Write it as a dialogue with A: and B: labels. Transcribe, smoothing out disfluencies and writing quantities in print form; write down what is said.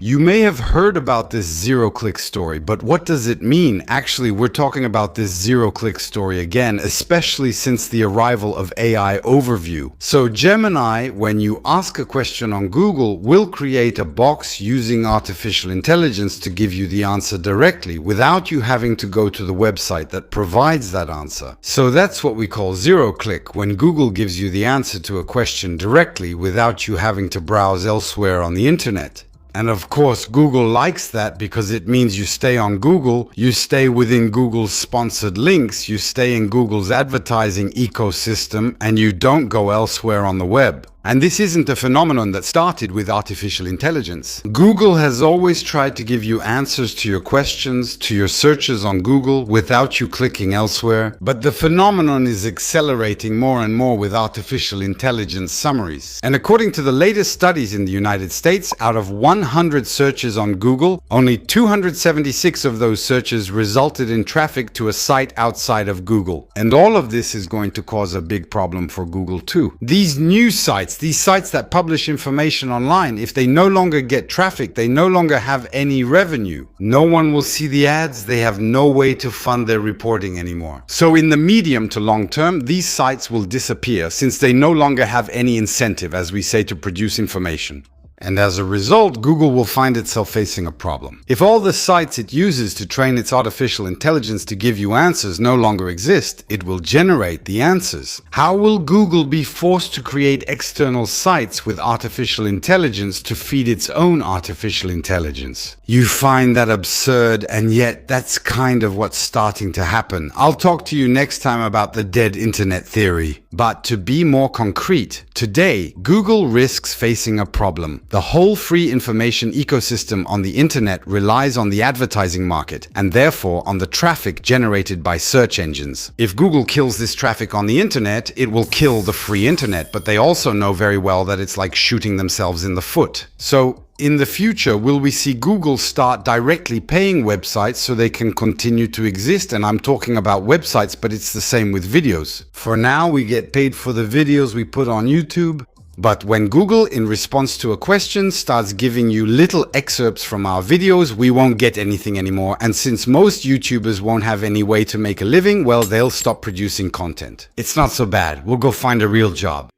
A: You may have heard about this zero-click story, but what does it mean? Actually, we're talking about this zero-click story again, especially since the arrival of AI Overview. So Gemini, when you ask a question on Google, will create a box using artificial intelligence to give you the answer directly without you having to go to the website that provides that answer. So that's what we call zero-click, when Google gives you the answer to a question directly without you having to browse elsewhere on the internet. And of course, Google likes that because it means you stay on Google, you stay within Google's sponsored links, you stay in Google's advertising ecosystem, and you don't go elsewhere on the web. And this isn't a phenomenon that started with artificial intelligence. Google has always tried to give you answers to your questions, to your searches on Google, without you clicking elsewhere. But the phenomenon is accelerating more and more with artificial intelligence summaries. And according to the latest studies in the United States, out of 100 searches on Google, only 276 of those searches resulted in traffic to a site outside of Google. And all of this is going to cause a big problem for Google too. These news sites, these sites that publish information online, if they no longer get traffic, they no longer have any revenue. No one will see the ads, they have no way to fund their reporting anymore. So in the medium to long term, these sites will disappear since they no longer have any incentive, as we say, to produce information. And as a result, Google will find itself facing a problem. If all the sites it uses to train its artificial intelligence to give you answers no longer exist, it will generate the answers. How will Google be forced to create external sites with artificial intelligence to feed its own artificial intelligence? You find that absurd, and yet that's kind of what's starting to happen. I'll talk to you next time about the dead internet theory. But to be more concrete, today, Google risks facing a problem. The whole free information ecosystem on the internet relies on the advertising market and therefore on the traffic generated by search engines. If Google kills this traffic on the internet, it will kill the free internet, but they also know very well that it's like shooting themselves in the foot. So, in the future, will we see Google start directly paying websites so they can continue to exist? And I'm talking about websites, but it's the same with videos. For now, we get paid for the videos we put on YouTube. But when Google, in response to a question, starts giving you little excerpts from our videos, we won't get anything anymore. And since most YouTubers won't have any way to make a living, well, they'll stop producing content. It's not so bad. We'll go find a real job.